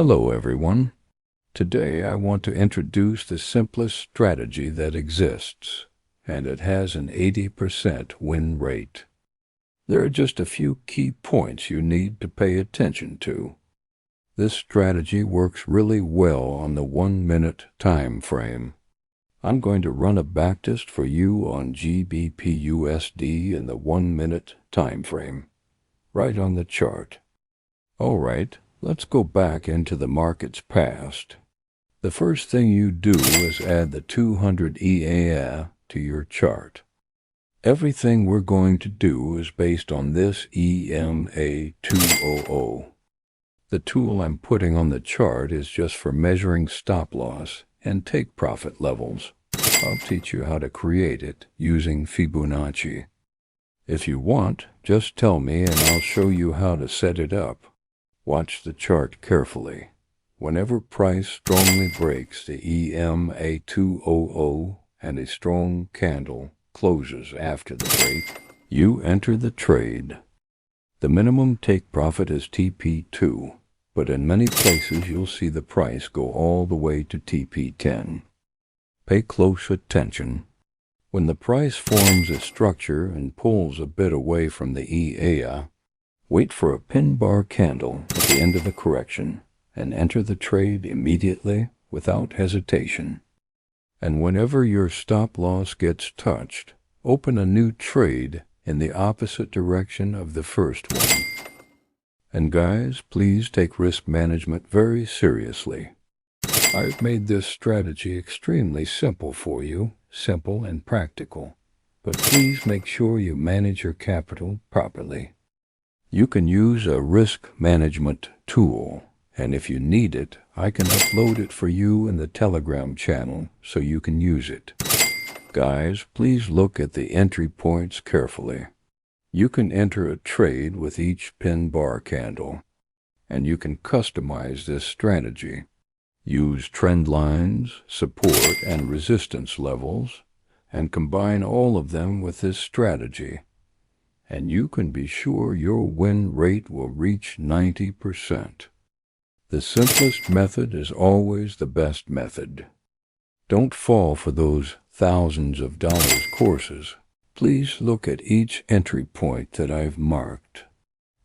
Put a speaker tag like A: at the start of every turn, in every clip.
A: Hello everyone. Today I want to introduce the simplest strategy that exists, and it has an 80% win rate. There are just a few key points you need to pay attention to. This strategy works really well on the 1-minute time frame. I'm going to run a backtest for you on GBPUSD in the 1-minute time frame, right on the chart. All right. Let's go back into the market's past. The first thing you do is add the 200 EA to your chart. Everything we're going to do is based on this EMA200. The tool I'm putting on the chart is just for measuring stop loss and take profit levels. I'll teach you how to create it using Fibonacci. If you want, just tell me and I'll show you how to set it up. Watch the chart carefully. Whenever price strongly breaks the EMA200 and a strong candle closes after the break, you enter the trade. The minimum take profit is TP2, but in many places you'll see the price go all the way to TP10. Pay close attention. When the price forms a structure and pulls a bit away from the EA, wait for a pin bar candle at the end of the correction and enter the trade immediately without hesitation. And whenever your stop loss gets touched, open a new trade in the opposite direction of the first one. And guys, please take risk management very seriously. I've made this strategy extremely simple for you, simple and practical, but please make sure you manage your capital properly. You can use a risk management tool, and if you need it, I can upload it for you in the Telegram channel so you can use it. Guys, please look at the entry points carefully. You can enter a trade with each pin bar candle, and you can customize this strategy. Use trend lines, support and resistance levels, and combine all of them with this strategy. And you can be sure your win rate will reach 90%. The simplest method is always the best method. Don't fall for those thousands of dollars courses. Please look at each entry point that I've marked.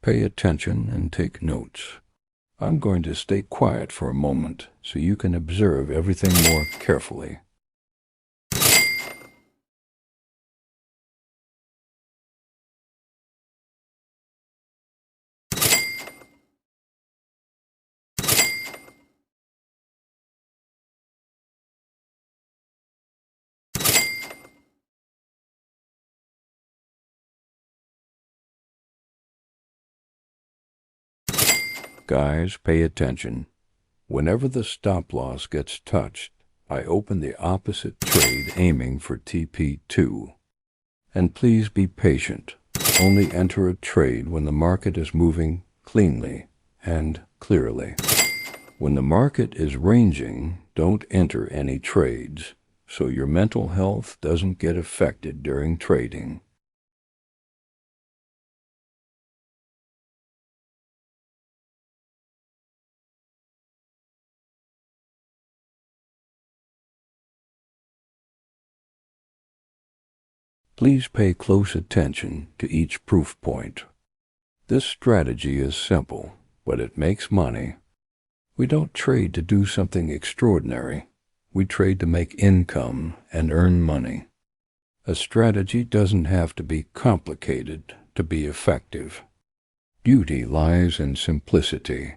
A: Pay attention and take notes. I'm going to stay quiet for a moment so you can observe everything more carefully. Guys, pay attention. Whenever the stop loss gets touched, I open the opposite trade aiming for TP2. And please be patient. Only enter a trade when the market is moving cleanly and clearly. When the market is ranging, don't enter any trades, so your mental health doesn't get affected during trading. Please pay close attention to each proof point. This strategy is simple, but it makes money. We don't trade to do something extraordinary. We trade to make income and earn money. A strategy doesn't have to be complicated to be effective. Beauty lies in simplicity.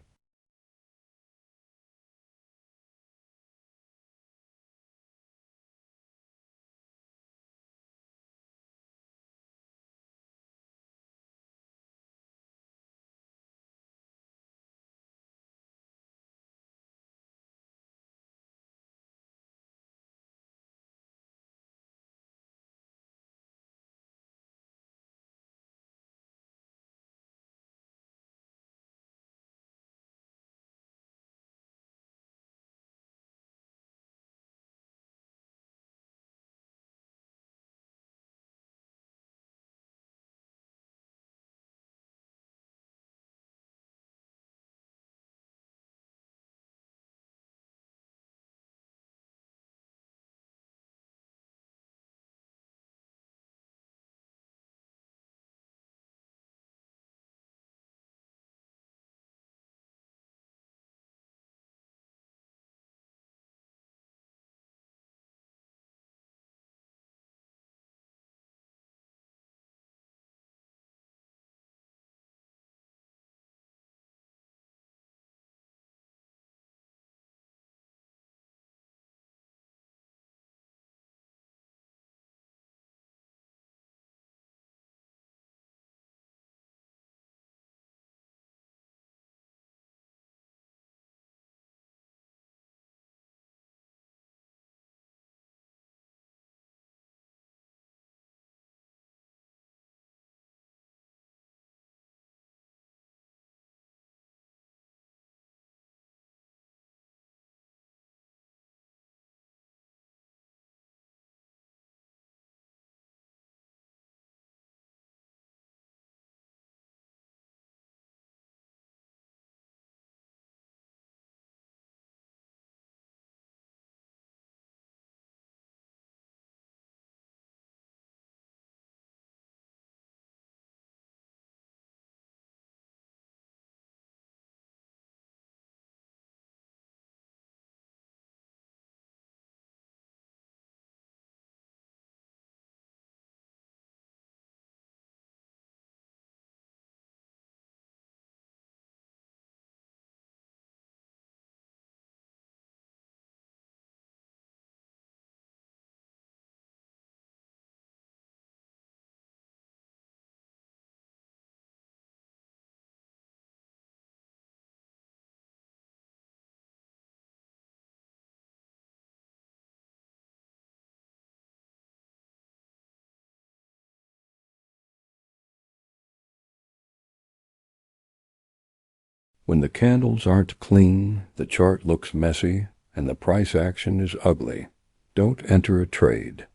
A: When the candles aren't clean, the chart looks messy, and the price action is ugly, don't enter a trade.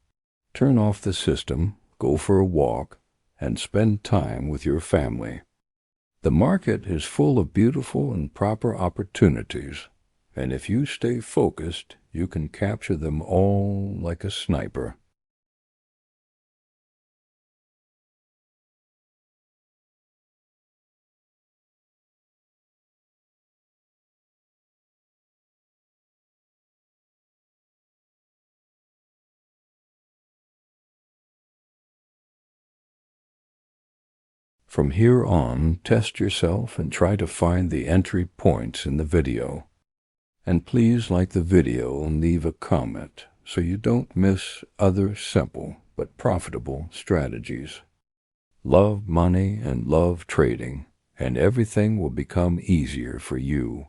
A: Turn off the system, go for a walk, and spend time with your family. The market is full of beautiful and proper opportunities, and if you stay focused, you can capture them all like a sniper. From here on, test yourself and try to find the entry points in the video. And please like the video and leave a comment so you don't miss other simple but profitable strategies. Love money and love trading, and everything will become easier for you.